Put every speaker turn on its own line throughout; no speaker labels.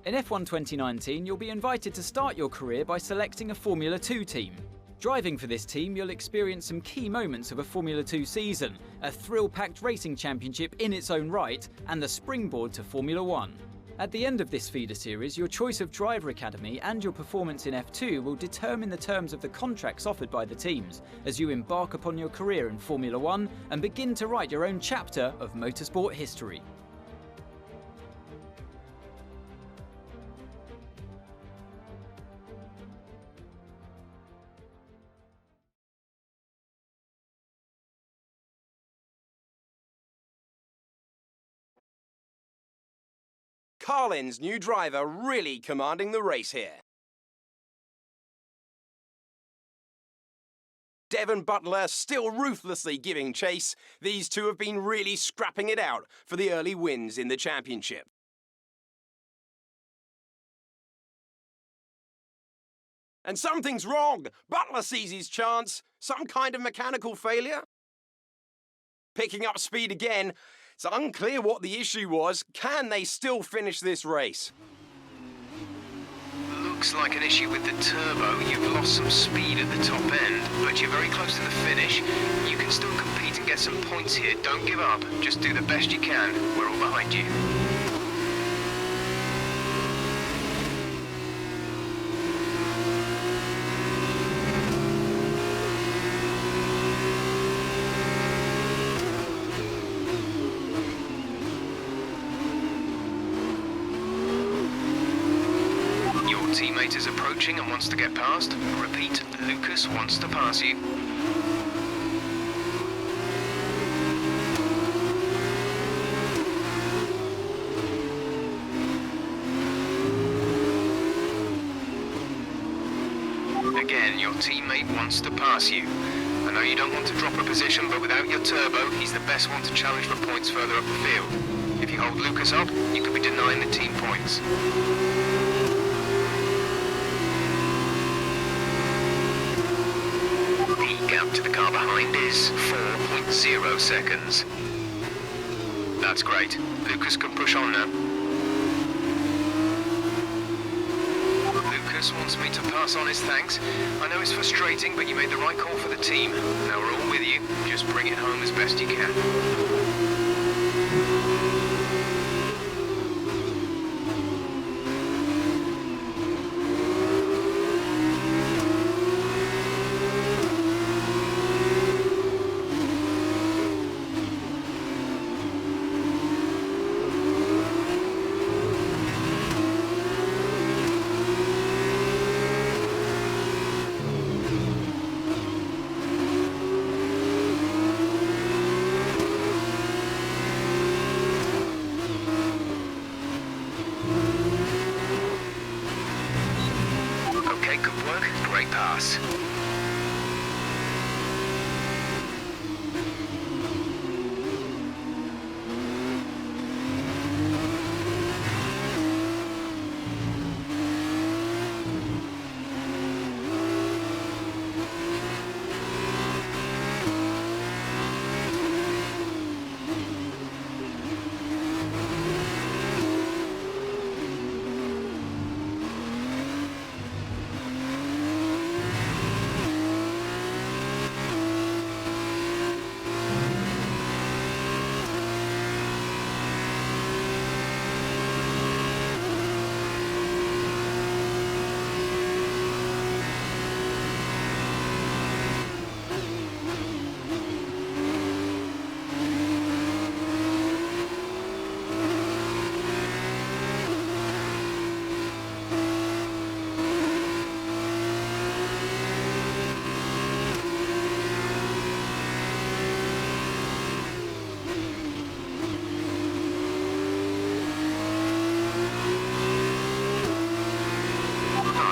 In F1 2019, you'll be invited to start your career by selecting a Formula 2 team. Driving for this team, you'll experience some key moments of a Formula 2 season, a thrill-packed racing championship in its own right, and the springboard to Formula 1. At the end of this feeder series, your choice of driver academy and your performance in F2 will determine the terms of the contracts offered by the teams, as you embark upon your career in Formula 1 and begin to write your own chapter of motorsport history.
Carlin's new driver really commanding the race here. Devon Butler still ruthlessly giving chase. These two have been really scrapping it out for the early wins in the championship. And something's wrong. Butler sees his chance. Some kind of mechanical failure. Picking up speed again. It's unclear what the issue was. Can they still finish this race?
Looks like an issue with the turbo. You've lost some speed at the top end, but you're very close to the finish. You can still compete and get some points here. Don't give up. Just do the best you can. We're all behind you. Teammate is approaching and wants to get past. Repeat, Lukas wants to pass you. Again, your teammate wants to pass you. I know you don't want to drop a position, but without your turbo, he's the best one to challenge for points further up the field. If you hold Lukas up, you could be denying the team points. Gap to the car behind is 4.0 seconds. That's great. Lukas can push on now. Lukas wants me to pass on his thanks. I know it's frustrating, but you made the right call for the team. Now we're all with you. Just bring it home as best you can. Great pass.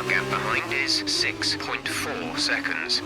Gap behind is 6.4 seconds.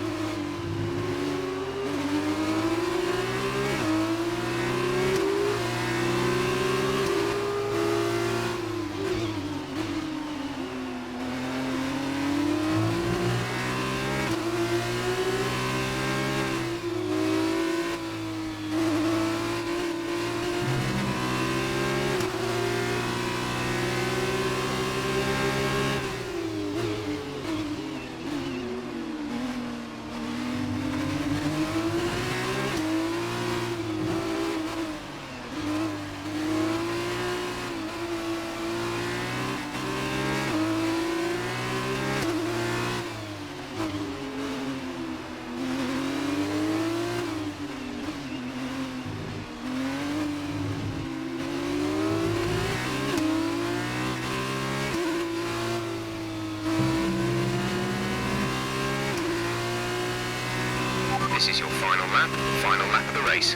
This is your final lap of the race.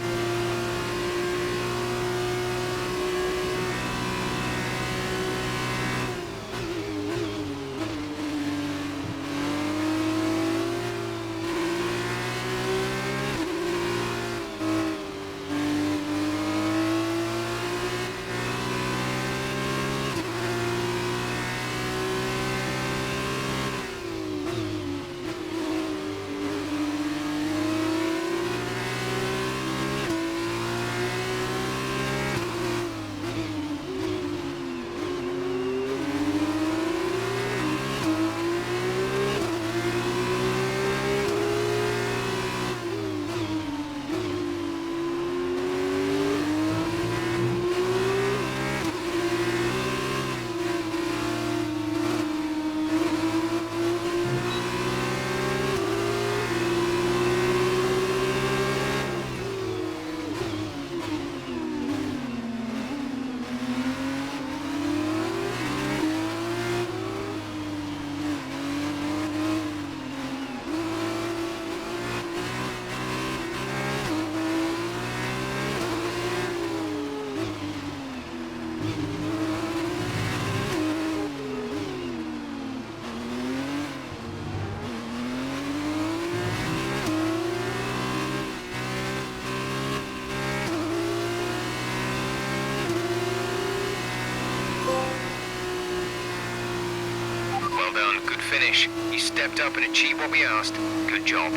Finish. You stepped up and achieved what we asked. Good job.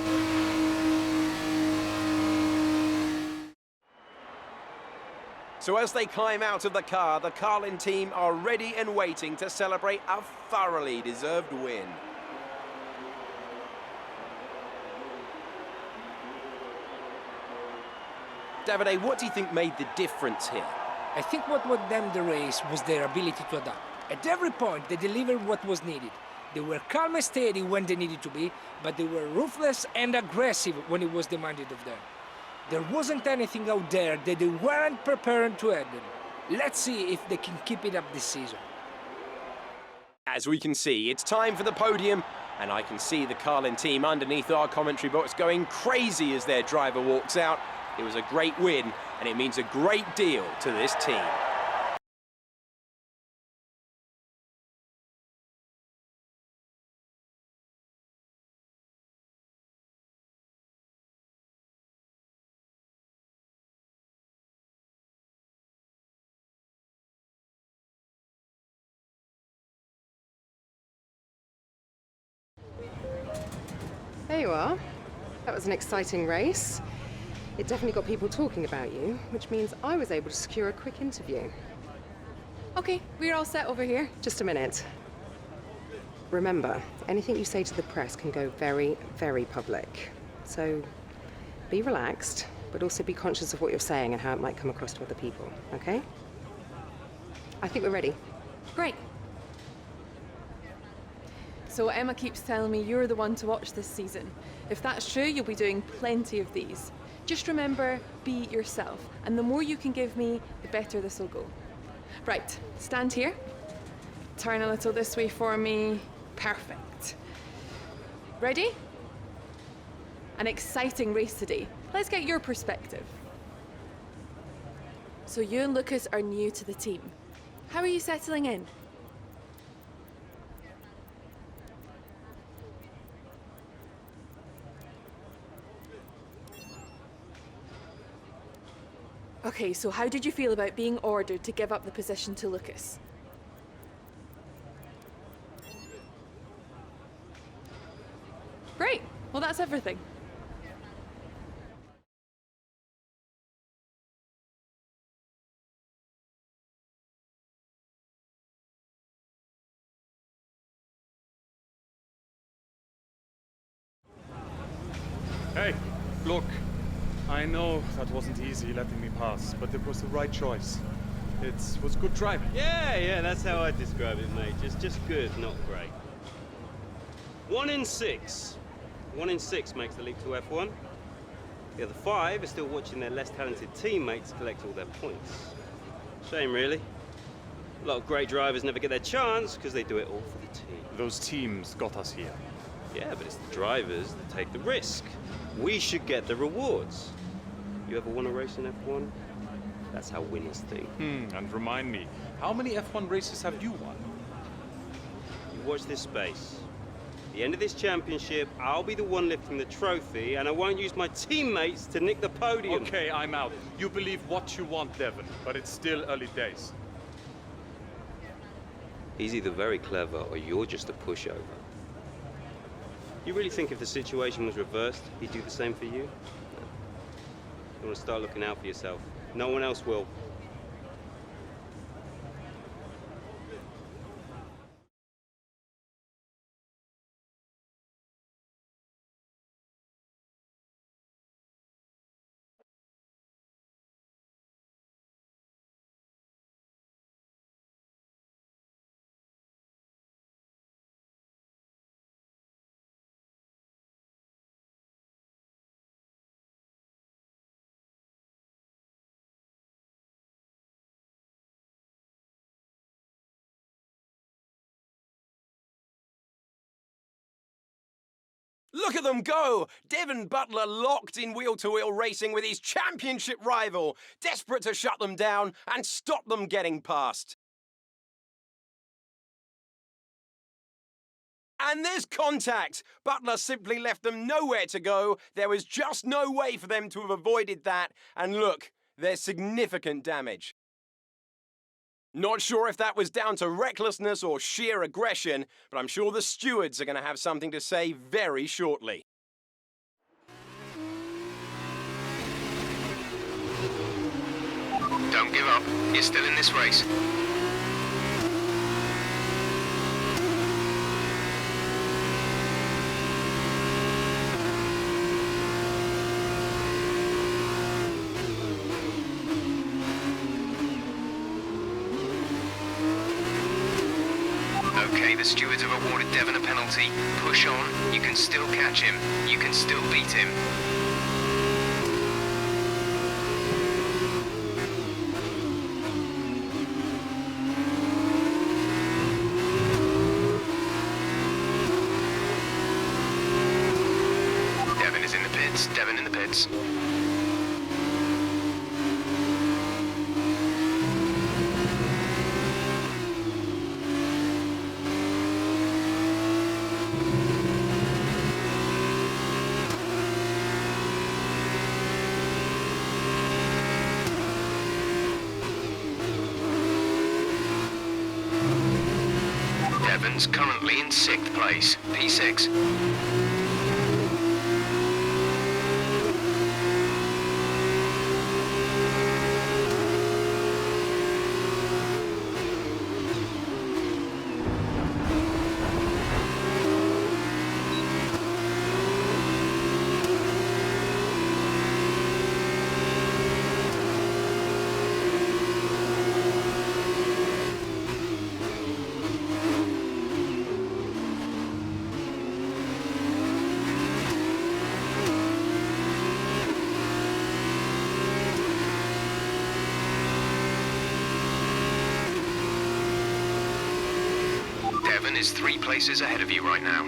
So as they climb out of the car, the Carlin team are ready and waiting to celebrate a thoroughly deserved win. Davide, what do you think made the difference here?
I think what won them the race was their ability to adapt. At every point, they delivered what was needed. They were calm and steady when they needed to be, but they were ruthless and aggressive when it was demanded of them. There wasn't anything out there that they weren't prepared to handle. Let's see if they can keep it up this season.
As we can see, it's time for the podium, and I can see the Carlin team underneath our commentary box going crazy as their driver walks out. It was a great win, and it means a great deal to this team.
There you are. That was an exciting race. It definitely got people talking about you, which means I was able to secure a quick interview.
Okay, we're all set over here.
Just a minute. Remember, anything you say to the press can go very, very public. So be relaxed, but also be conscious of what you're saying and how it might come across to other people, okay? I think we're ready.
Great. So Emma keeps telling me you're the one to watch this season. If that's true, you'll be doing plenty of these. Just remember, be yourself. And the more you can give me, the better this will go. Right, stand here. Turn a little this way for me. Perfect. Ready? An exciting race today. Let's get your perspective. So you and Lukas are new to the team. How are you settling in? Okay, so how did you feel about being ordered to give up the position to Lukas? Great. Well, that's everything.
Hey, look. I know that wasn't easy letting me pass, but it was the right choice. It was good driving.
Yeah, that's how I describe it, mate. Just good, not great. 1 in 6. 1 in 6 makes the leap to F1. The other 5 are still watching their less talented teammates collect all their points. Shame, really. A lot of great drivers never get their chance because they do it all for the team.
Those teams got us here.
Yeah, but it's the drivers that take the risk. We should get the rewards. You ever won a race in F1? That's how winners think.
And remind me, how many F1 races have you won?
You watch this space. At the end of this championship, I'll be the one lifting the trophy, and I won't use my teammates to nick the podium.
Okay, I'm out. You believe what you want, Devon, but it's still early days.
He's either very clever or you're just a pushover. You really think if the situation was reversed, he'd do the same for you? You want to start looking out for yourself. No one else will.
Look at them go! Devon Butler locked in wheel-to-wheel racing with his championship rival, desperate to shut them down and stop them getting past. And there's contact! Butler simply left them nowhere to go. There was just no way for them to have avoided that. And look, there's significant damage. Not sure if that was down to recklessness or sheer aggression, but I'm sure the stewards are going to have something to say very shortly.
Don't give up. You're still in this race. Okay, the stewards have awarded Devon a penalty. Push on. You can still catch him. You can still beat him. Devon is in the pits. Devon in the pits. Devon's currently in 6th place, P6. Devon is 3 places ahead of you right now.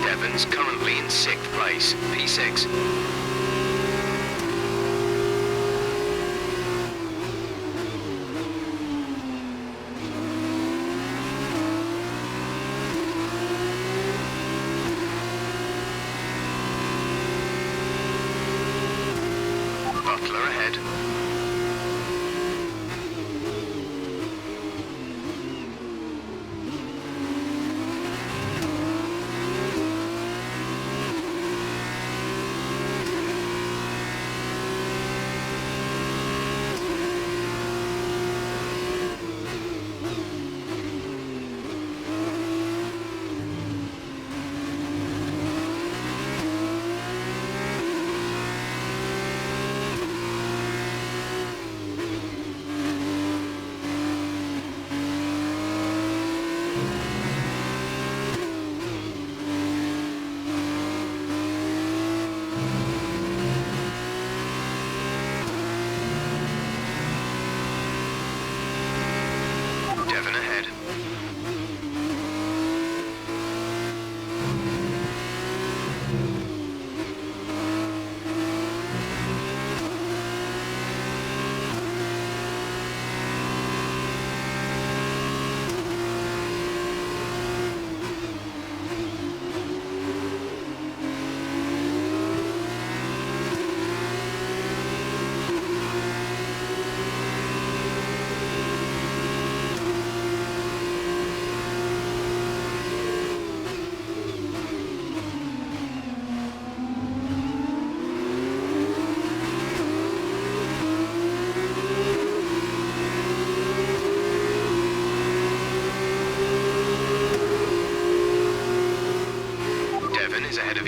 Devon's currently in 6th place, P6. Butler ahead.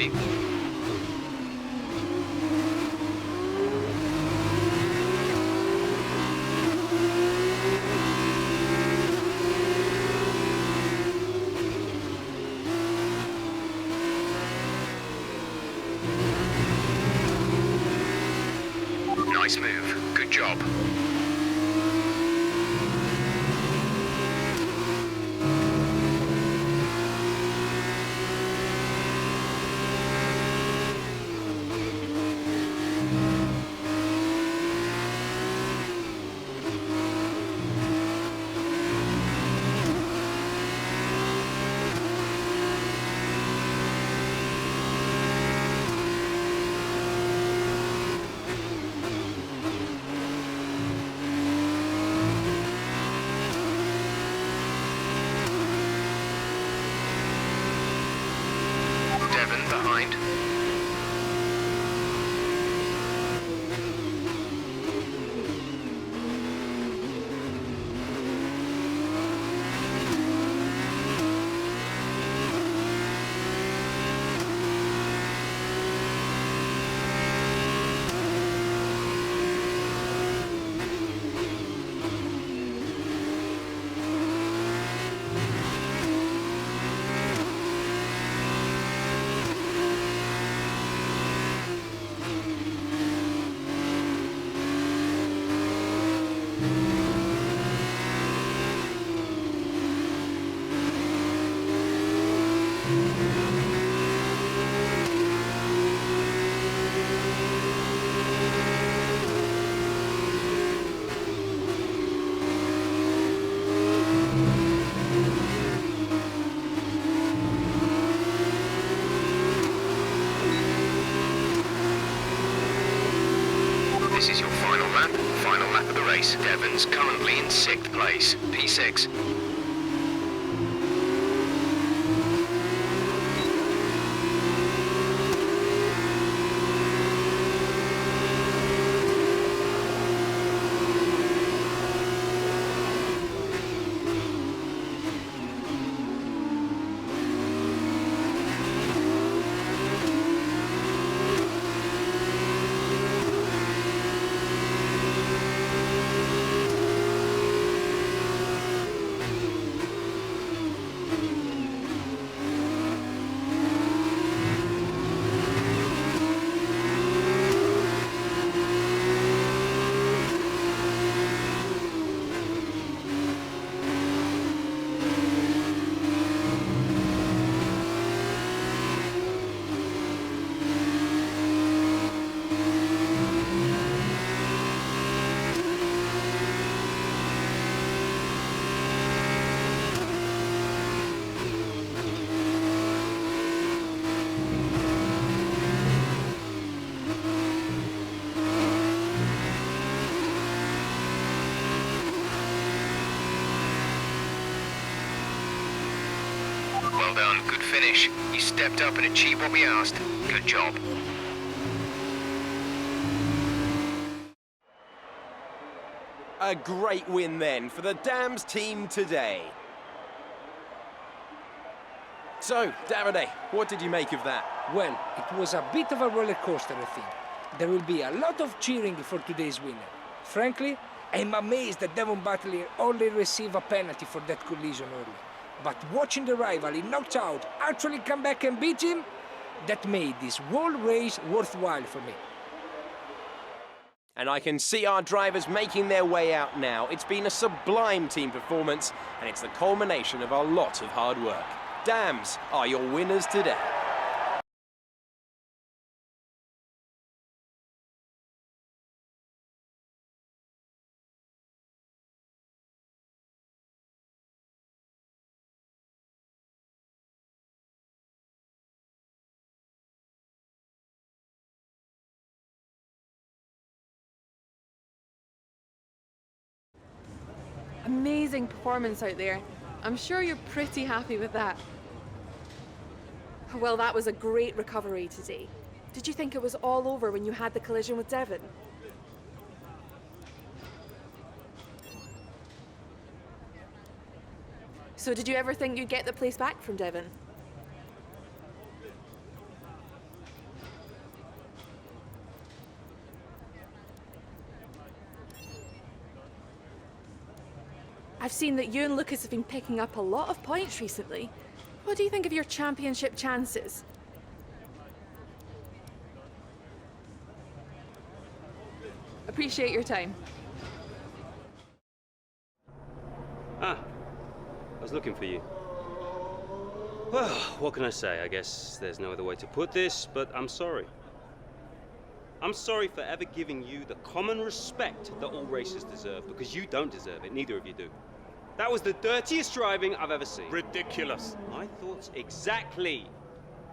you. Nice move. Good job. Devon behind. This is your final lap of the race. Devon's currently in 6th place, P6. Well done, good finish. You stepped up and achieved what we asked. Good job.
A great win then for the Dams team today. So, Davide, what did you make of that?
Well, it was a bit of a roller coaster, I think. There will be a lot of cheering for today's winner. Frankly, I'm amazed that Devon Butler only received a penalty for that collision early. But watching the rival he knocked out actually come back and beat him, that made this whole race worthwhile for me.
And I can see our drivers making their way out now. It's been a sublime team performance, and it's the culmination of a lot of hard work. Dams are your winners today.
Amazing performance out there. I'm sure you're pretty happy with that. Well, that was a great recovery today. Did you think it was all over when you had the collision with Devon? So did you ever think you'd get the place back from Devon? I've seen that you and Lukas have been picking up a lot of points recently. What do you think of your championship chances? Appreciate your time.
Ah, I was looking for you. Well, what can I say? I guess there's no other way to put this, but I'm sorry. I'm sorry for ever giving you the common respect that all racers deserve, because you don't deserve it, neither of you do. That was the dirtiest driving I've ever seen.
Ridiculous.
My thoughts exactly.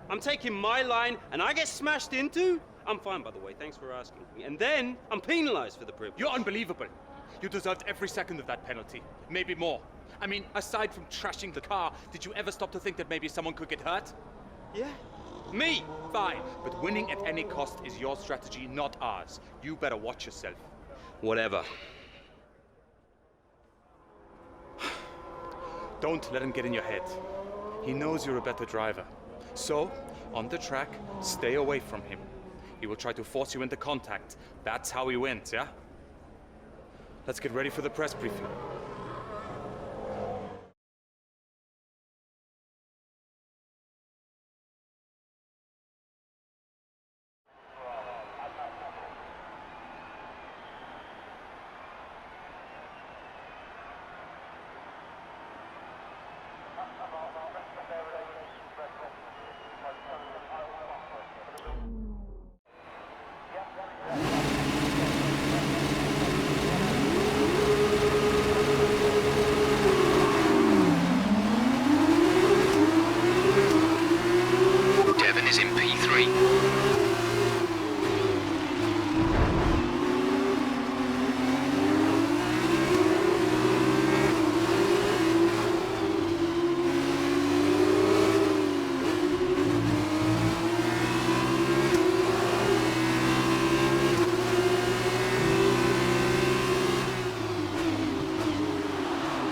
I'm taking my line and I get smashed into? I'm fine, by the way, thanks for asking me. And then I'm penalized for the privilege.
You're unbelievable. You deserved every second of that penalty, maybe more. I mean, aside from trashing the car, did you ever stop to think that maybe someone could get hurt?
Yeah, me.
Fine, but winning at any cost is your strategy, not ours. You better watch yourself.
Whatever.
Don't let him get in your head. He knows you're a better driver. So, on the track, stay away from him. He will try to force you into contact. That's how he wins, yeah? Let's get ready for the press briefing.
Devon is in P3.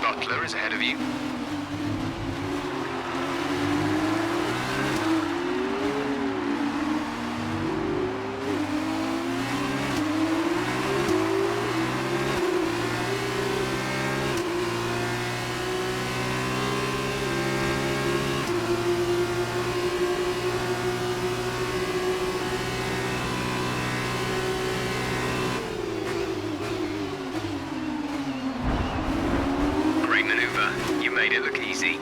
Butler is ahead of you. Great maneuver. You made it look easy.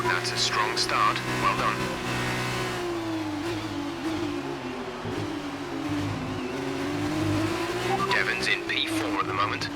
That's a strong start. Well done. Devon's in P4 at the moment.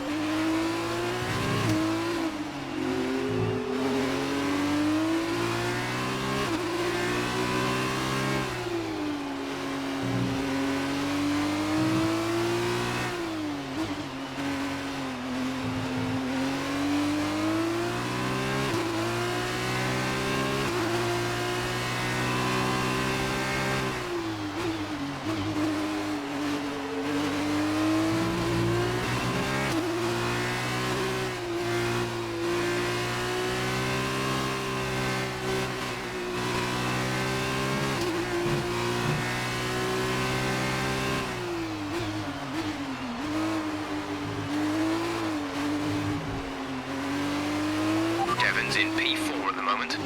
Devon's in P4 at the moment.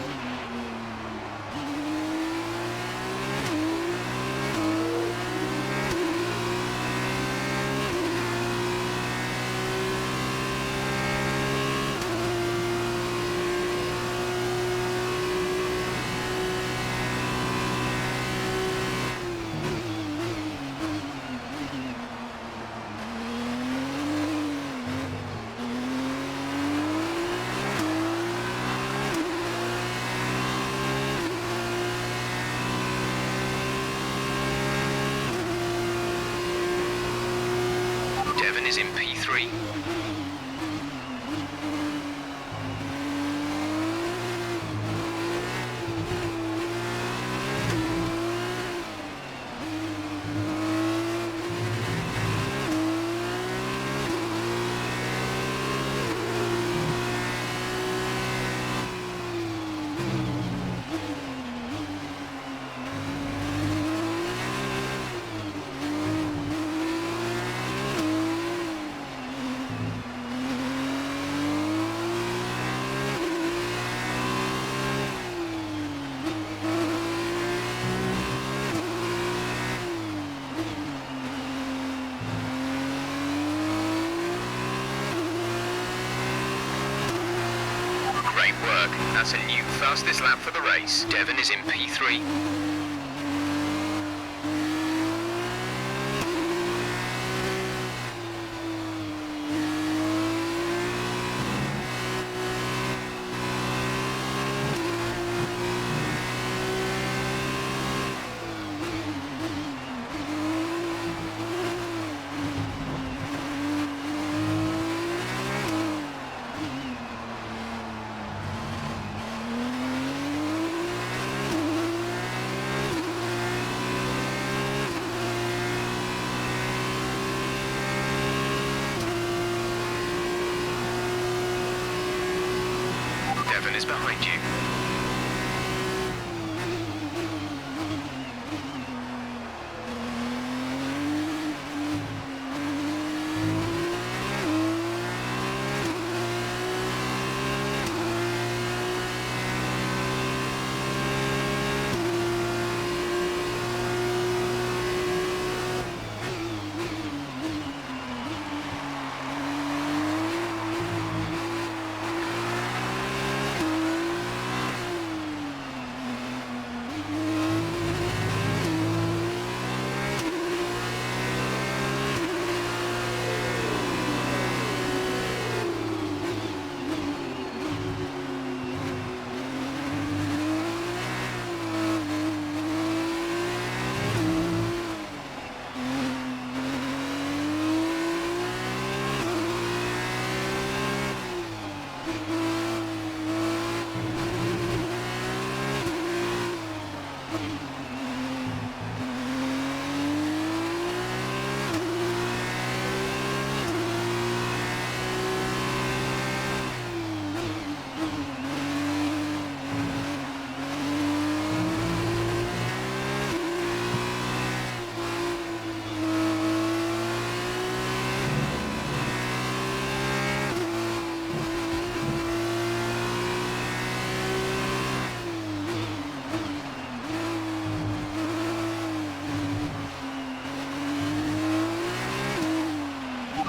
Devon is in P3. work. That's a new fastest lap for the race. Devon is in P3. Devon is behind you.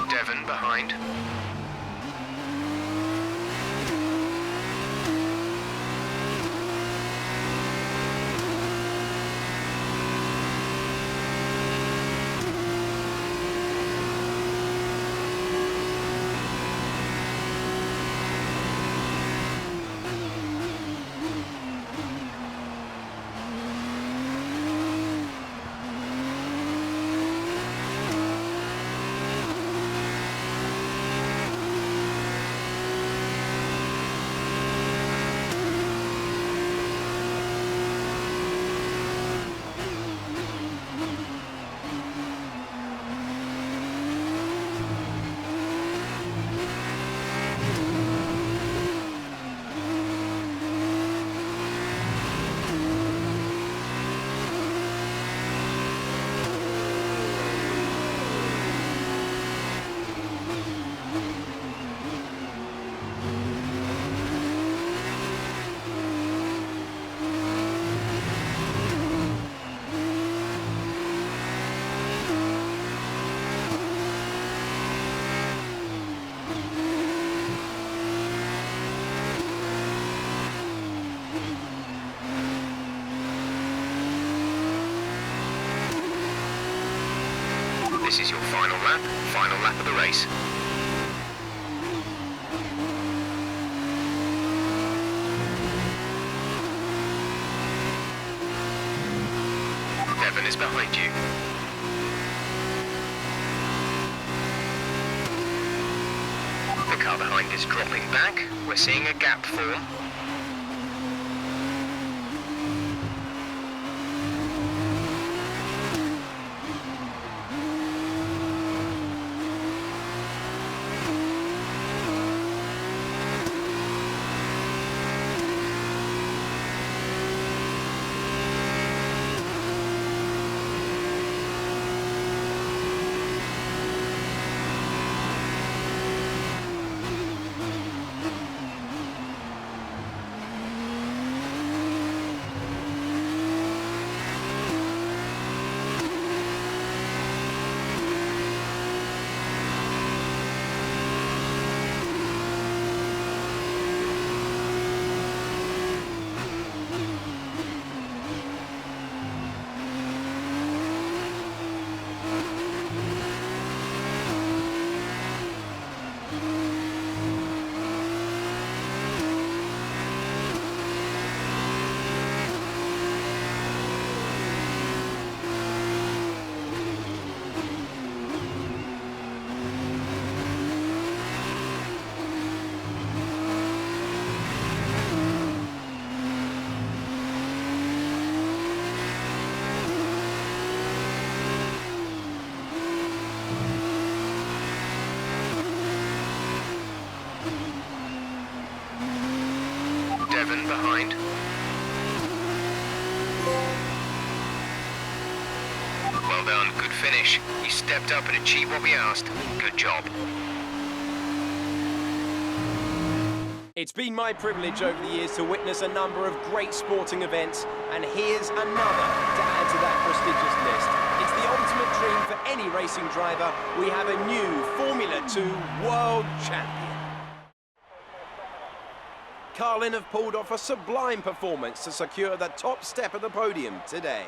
Devon behind. This is your final lap of the race. Devon is behind you. The car behind is dropping back. We're seeing a gap form. Devon behind. Well done, good finish. You stepped up and achieved what we asked. Good job.
It's been my privilege over the years to witness a number of great sporting events, and here's another to add to that prestigious list. It's the ultimate dream for any racing driver. We have a new Formula 2 world champion. Carlin have pulled off a sublime performance to secure the top step of the podium today.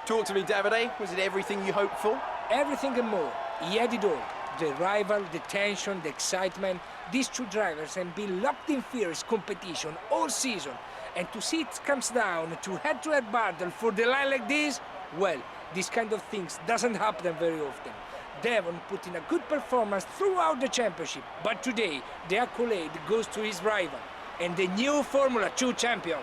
Talk to me, Davide. Was it everything you hoped for?
Everything and more. He had it all. The rival, the tension, the excitement. These two drivers have been locked in fierce competition all season. And to see it comes down to head-to-head battle for the line like this, well, this kind of things doesn't happen very often. Devon put in a good performance throughout the championship, but today the accolade goes to his rival and the new Formula 2 champion.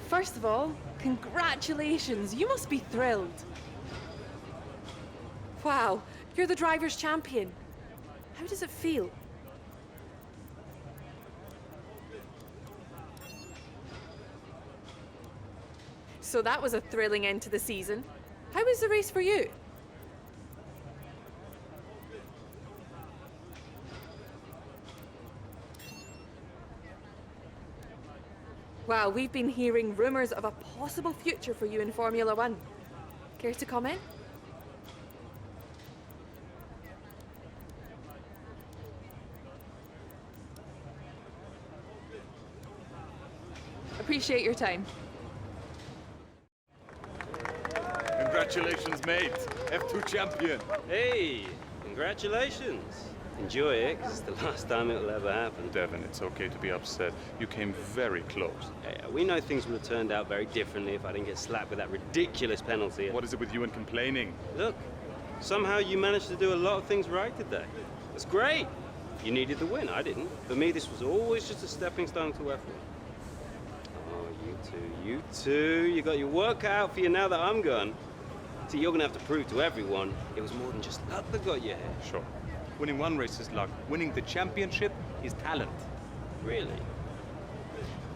First of all, congratulations. You must be thrilled. Wow, you're the driver's champion. How does it feel? So that was a thrilling end to the season. How was the race for you? Wow, we've been hearing rumours of a possible future for you in Formula 1. Care to comment? Appreciate your time.
Congratulations, mate. F2 champion.
Hey, congratulations. Enjoy it, because it's the last time it'll ever happen.
Devon, it's okay to be upset. You came very close.
Yeah, we know things would have turned out very differently if I didn't get slapped with that ridiculous penalty.
What is it with you and complaining?
Look, somehow you managed to do a lot of things right today. That's great. You needed the win, I didn't. For me, this was always just a stepping stone to F1. Oh, you two. You got your work cut out for you now that I'm gone. See, you're gonna have to prove to everyone it was more than just luck that got you here.
Sure. Winning one race is luck. Winning the championship is talent.
Really?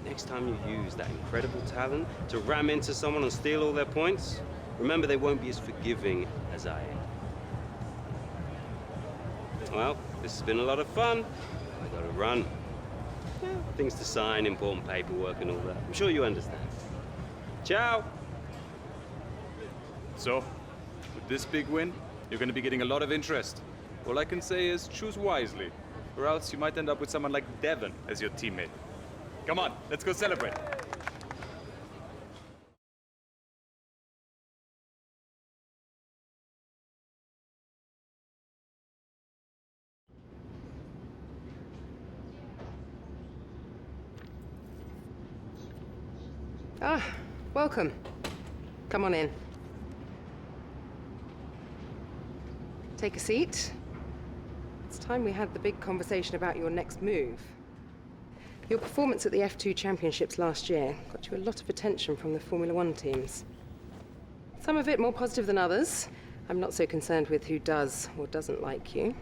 Next time you use that incredible talent to ram into someone and steal all their points, remember they won't be as forgiving as I am. Well, this has been a lot of fun. I gotta run. Yeah, things to sign, important paperwork and all that. I'm sure you understand. Ciao!
So, with this big win, you're going to be getting a lot of interest. All I can say is choose wisely, or else you might end up with someone like Devon as your teammate. Come on, let's go celebrate.
Ah, welcome. Come on in. Take a seat. It's time we had the big conversation about your next move. Your performance at the F2 Championships last year got you a lot of attention from the Formula 1 teams. Some of it more positive than others. I'm not so concerned with who does or doesn't like you.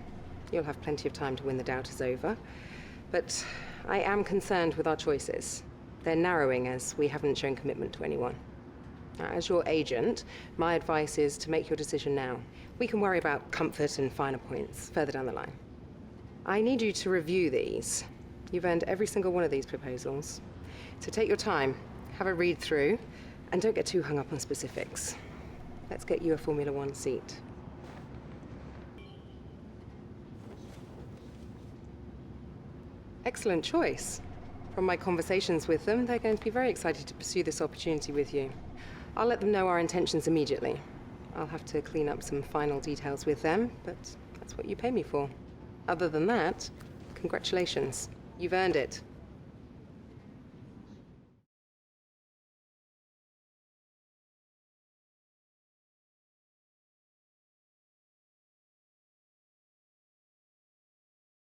You'll have plenty of time to win the doubt is over. But I am concerned with our choices. They're narrowing as we haven't shown commitment to anyone. Now, as your agent, my advice is to make your decision now. We can worry about comfort and finer points further down the line. I need you to review these. You've earned every single one of these proposals. So take your time, have a read through, and don't get too hung up on specifics. Let's get you a Formula 1 seat. Excellent choice. From my conversations with them, they're going to be very excited to pursue this opportunity with you. I'll let them know our intentions immediately. I'll have to clean up some final details with them, but that's what you pay me for. Other than that, congratulations. You've earned it.